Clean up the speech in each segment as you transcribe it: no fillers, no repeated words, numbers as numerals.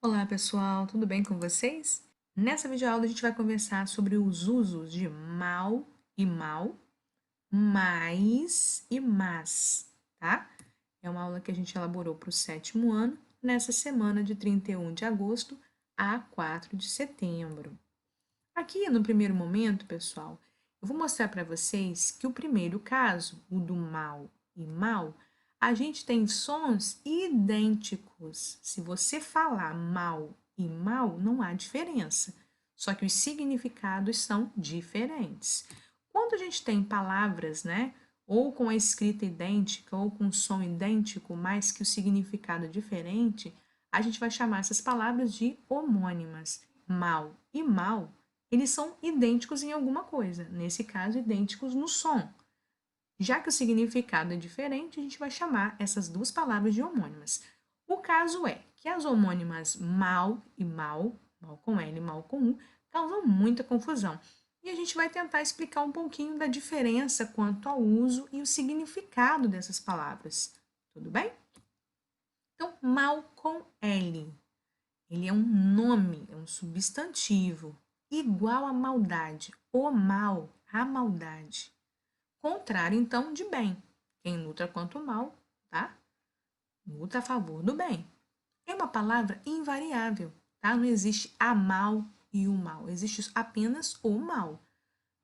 Olá pessoal, tudo bem com vocês? Nessa videoaula a gente vai conversar sobre os usos de mal e mal, mais e mas, tá? É uma aula que a gente elaborou para o sétimo ano, nessa semana de 31 de agosto a 4 de setembro. Aqui no primeiro momento, pessoal, eu vou mostrar para vocês que o primeiro caso, o do mal e mal, a gente tem sons idênticos. Se você falar mal e mal, não há diferença, só que os significados são diferentes. Quando a gente tem palavras, né, ou com a escrita idêntica ou com som idêntico, mas que o significado é diferente, a gente vai chamar essas palavras de homônimas. Mal e mal, eles são idênticos em alguma coisa, nesse caso, idênticos no som. Já que o significado é diferente, a gente vai chamar essas duas palavras de homônimas. O caso é que as homônimas mal e mal, mal com L e mal com U, causam muita confusão. E a gente vai tentar explicar um pouquinho da diferença quanto ao uso e o significado dessas palavras. Tudo bem? Então, mal com L. Ele é um nome, é um substantivo, igual a maldade, o mal, a maldade. Contrário, então, de bem. Quem luta contra o mal, tá? Luta a favor do bem. É uma palavra invariável, tá? Não existe a mal e o mal, existe apenas o mal.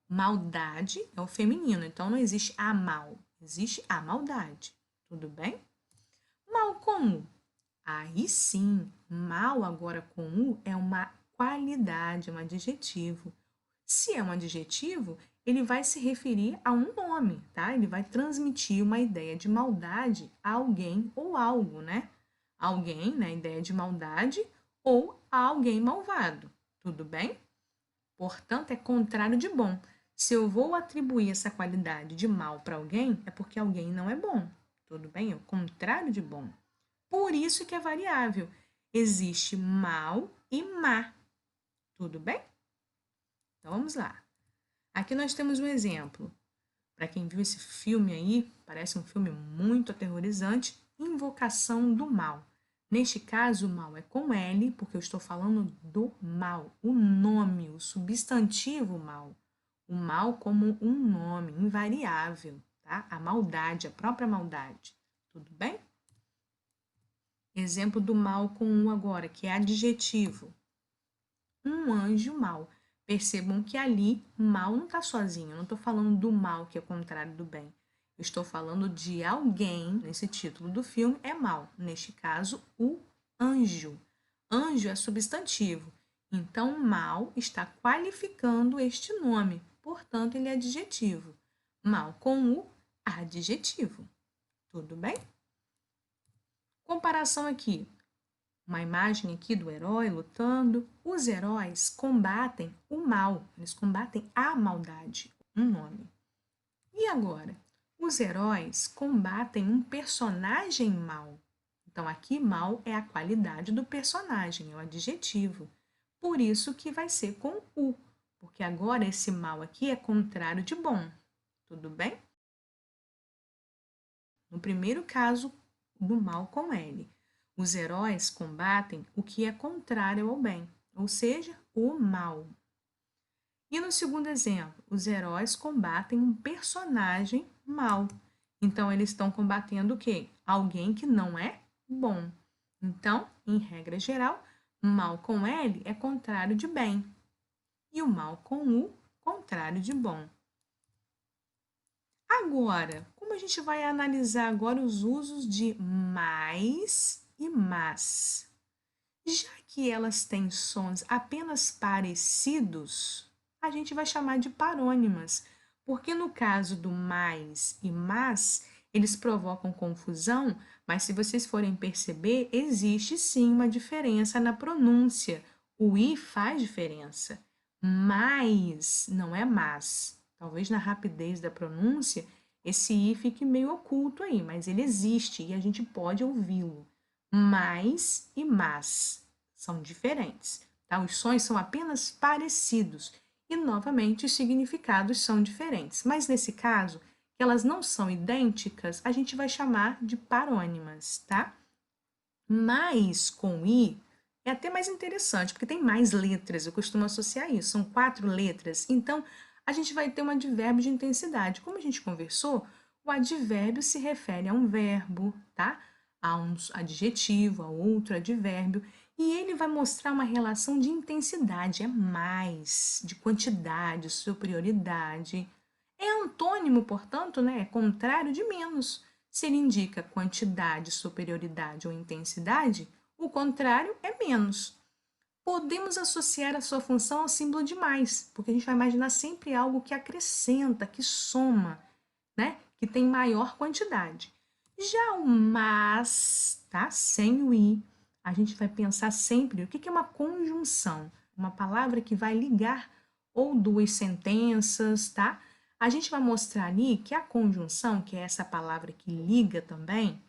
Maldade é o feminino, então não existe a mal, existe a maldade. Tudo bem? Mal com U. Aí sim, mal agora com U é uma qualidade, é um adjetivo. Se é um adjetivo, ele vai se referir a um nome, tá? Ele vai transmitir uma ideia de maldade a alguém ou algo, né? Alguém, né? Ideia de maldade ou a alguém malvado. Tudo bem? Portanto, é contrário de bom. Se eu vou atribuir essa qualidade de mal para alguém, é porque alguém não é bom. Tudo bem? É o contrário de bom. Por isso que é variável. Existe mal e má. Tudo bem? Então vamos lá. Aqui nós temos um exemplo. Para quem viu esse filme aí, parece um filme muito aterrorizante, Invocação do Mal. Neste caso, o mal é com L, porque eu estou falando do mal, o nome, o substantivo mal. O mal como um nome invariável, tá? A maldade, a própria maldade. Tudo bem? Exemplo do mal com um agora, que é adjetivo. Um anjo mau. Percebam que ali mal não está sozinho. Eu não estou falando do mal, que é o contrário do bem. Eu estou falando de alguém, nesse título do filme, é mal. Neste caso, o anjo. Anjo é substantivo. Então, mal está qualificando este nome. Portanto, ele é adjetivo. Mal com o adjetivo. Tudo bem? Comparação aqui. Uma imagem aqui do herói lutando. Os heróis combatem o mal, eles combatem a maldade, um nome. E agora? Os heróis combatem um personagem mau. Então, aqui, mal é a qualidade do personagem, é o adjetivo. Por isso que vai ser com U, porque agora esse mal aqui é contrário de bom. Tudo bem? No primeiro caso, do mal com L. Os heróis combatem o que é contrário ao bem, ou seja, o mal. E no segundo exemplo, os heróis combatem um personagem mau. Então, eles estão combatendo o quê? Alguém que não é bom. Então, em regra geral, mal com L é contrário de bem. E o mal com U, contrário de bom. Agora, como a gente vai analisar agora os usos de mais e mas? Já que elas têm sons apenas parecidos, a gente vai chamar de parônimas, porque no caso do mais e mas, eles provocam confusão, mas se vocês forem perceber, existe sim uma diferença na pronúncia. O i faz diferença, mas não é mas. Talvez na rapidez da pronúncia, esse i fique meio oculto aí, mas ele existe e a gente pode ouvi-lo. Mais e mas são diferentes, tá? Os sons são apenas parecidos e, novamente, os significados são diferentes. Mas, nesse caso, que elas não são idênticas, a gente vai chamar de parônimas, tá? Mais com i é até mais interessante, porque tem mais letras, eu costumo associar isso, são 4 letras. Então, a gente vai ter um advérbio de intensidade. Como a gente conversou, o advérbio se refere a um verbo, tá? A um adjetivo, a outro advérbio, e ele vai mostrar uma relação de intensidade, é mais, de quantidade, superioridade. É antônimo, portanto, né? É contrário de menos. Se ele indica quantidade, superioridade ou intensidade, o contrário é menos. Podemos associar a sua função ao símbolo de mais, porque a gente vai imaginar sempre algo que acrescenta, que soma, né? Que tem maior quantidade. Já o mas, tá? Sem o i, a gente vai pensar sempre o que é uma conjunção, uma palavra que vai ligar ou duas sentenças, tá? A gente vai mostrar ali que a conjunção, que é essa palavra que liga também,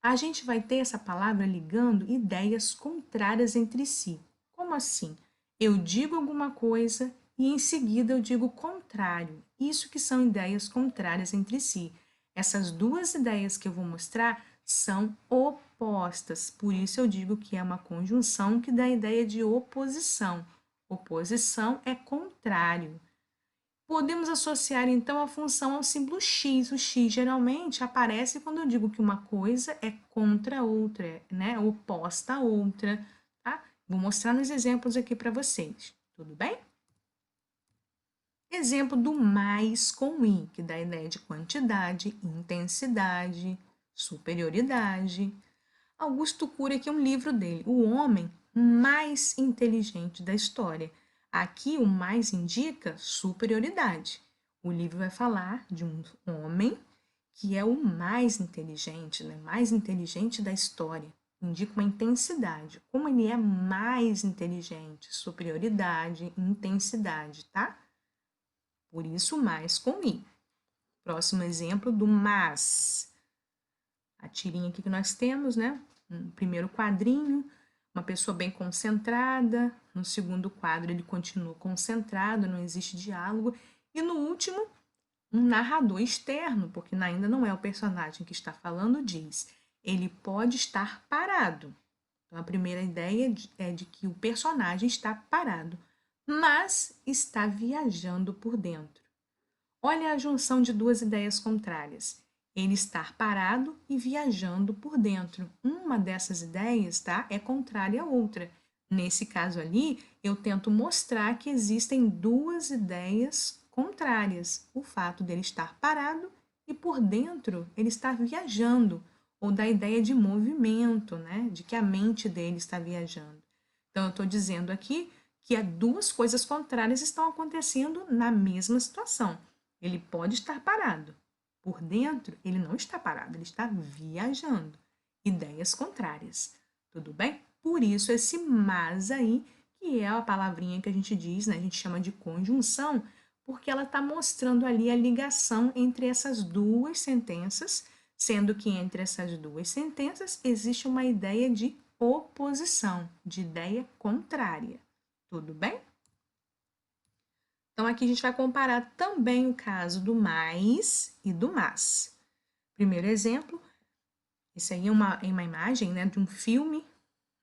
a gente vai ter essa palavra ligando ideias contrárias entre si. Como assim? Eu digo alguma coisa e em seguida eu digo o contrário. Isso que são ideias contrárias entre si. Essas duas ideias que eu vou mostrar são opostas, por isso eu digo que é uma conjunção que dá a ideia de oposição. Oposição é contrário. Podemos associar então a função ao símbolo x. O x geralmente aparece quando eu digo que uma coisa é contra a outra, né? Oposta a outra, tá? Vou mostrar nos exemplos aqui para vocês, tudo bem? Exemplo do mais com i, que dá a ideia de quantidade, intensidade, superioridade. Augusto Cury, aqui é um livro dele, O Homem Mais Inteligente da História. Aqui o mais indica superioridade. O livro vai falar de um homem que é o mais inteligente, né? Mais inteligente da história. Indica uma intensidade. Como ele é mais inteligente, superioridade, intensidade, tá? Por isso, mais com i. Próximo exemplo do mas. A tirinha aqui que nós temos, né? Um primeiro quadrinho, uma pessoa bem concentrada. No segundo quadro, ele continua concentrado, não existe diálogo. E no último, um narrador externo, porque ainda não é o personagem que está falando, diz: ele pode estar parado. Então, a primeira ideia é de que o personagem está parado, mas está viajando por dentro. Olha a junção de duas ideias contrárias. Ele estar parado e viajando por dentro. Uma dessas ideias, tá, é contrária à outra. Nesse caso ali, eu tento mostrar que existem duas ideias contrárias. O fato dele estar parado e por dentro ele estar viajando, ou da ideia de movimento, né, de que a mente dele está viajando. Então, eu estou dizendo aqui que duas coisas contrárias estão acontecendo na mesma situação. Ele pode estar parado. Por dentro, ele não está parado, ele está viajando. Ideias contrárias. Tudo bem? Por isso, esse mas aí, que é a palavrinha que a gente diz, né? A gente chama de conjunção, porque ela está mostrando ali a ligação entre essas duas sentenças, sendo que entre essas duas sentenças existe uma ideia de oposição, de ideia contrária. Tudo bem? Então, aqui a gente vai comparar também o caso do mais e do mas. Primeiro exemplo, esse aí é uma imagem, né, de um filme,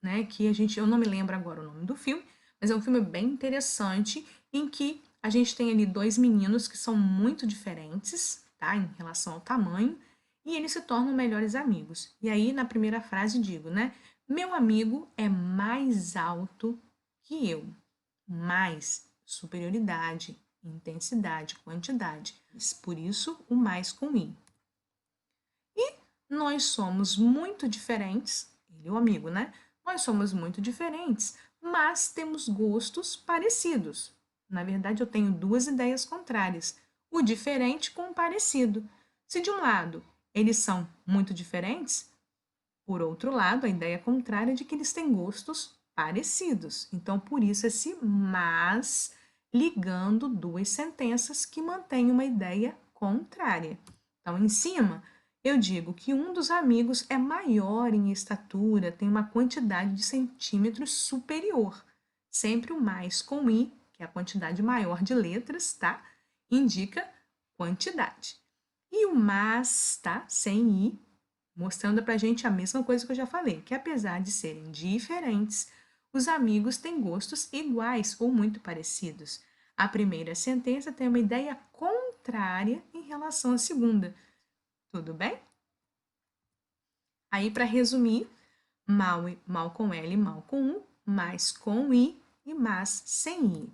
né, que eu não me lembro agora o nome do filme, mas é um filme bem interessante, em que a gente tem ali dois meninos que são muito diferentes, tá, em relação ao tamanho, e eles se tornam melhores amigos. E aí, na primeira frase, digo, né, meu amigo é mais alto que eu. Mais superioridade, intensidade, quantidade. Por isso, o mais com i. E nós somos muito diferentes, ele é o amigo, né? Nós somos muito diferentes, mas temos gostos parecidos. Na verdade, eu tenho duas ideias contrárias: o diferente com o parecido. Se de um lado eles são muito diferentes, por outro lado, a ideia contrária é de que eles têm gostos parecidos. Então, por isso, esse mas ligando duas sentenças que mantêm uma ideia contrária. Então, em cima, eu digo que um dos amigos é maior em estatura, tem uma quantidade de centímetros superior. Sempre o mais com i, que é a quantidade maior de letras, tá? Indica quantidade. E o mas, tá? Sem i, mostrando para a gente a mesma coisa que eu já falei, que apesar de serem diferentes, os amigos têm gostos iguais ou muito parecidos. A primeira sentença tem uma ideia contrária em relação à segunda. Tudo bem? Aí, para resumir, mal com L, mal com U, mais com I e mas sem I.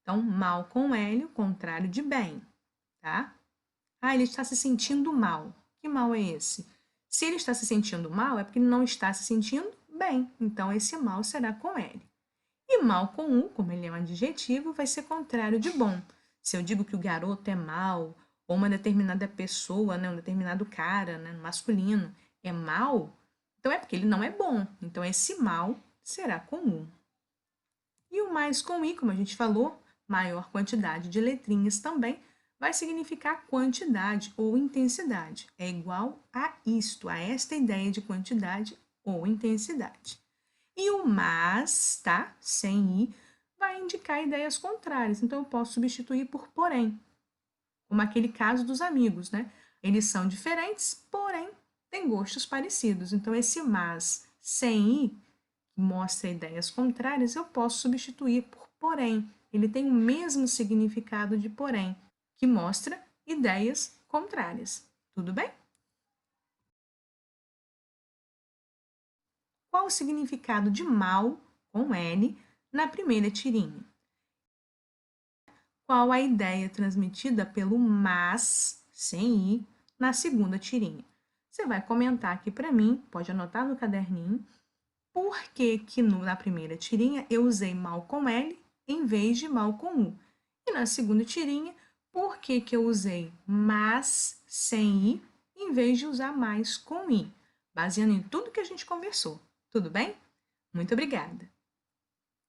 Então, mal com L, o contrário de bem, tá? Ah, ele está se sentindo mal. Que mal é esse? Se ele está se sentindo mal, é porque ele não está se sentindo bem. Então, esse mal será com L. E mal com U, como ele é um adjetivo, vai ser contrário de bom. Se eu digo que o garoto é mal, ou uma determinada pessoa, né, um determinado cara, né, masculino, é mal, então é porque ele não é bom. Então, esse mal será com U. E o mais com I, como a gente falou, maior quantidade de letrinhas também, vai significar quantidade ou intensidade. É igual a isto, a esta ideia de quantidade ou intensidade. E o mas, tá? Sem i, vai indicar ideias contrárias. Então, eu posso substituir por porém. Como aquele caso dos amigos, né? Eles são diferentes, porém, têm gostos parecidos. Então, esse mas sem i, que mostra ideias contrárias, eu posso substituir por porém. Ele tem o mesmo significado de porém, que mostra ideias contrárias. Tudo bem? Qual o significado de mal, com L, na primeira tirinha? Qual a ideia transmitida pelo mas, sem i, na segunda tirinha? Você vai comentar aqui para mim, pode anotar no caderninho, por que que na primeira tirinha eu usei mal com L em vez de mal com U. E na segunda tirinha, por que que eu usei mas sem i em vez de usar mais com i, baseando em tudo que a gente conversou. Tudo bem? Muito obrigada!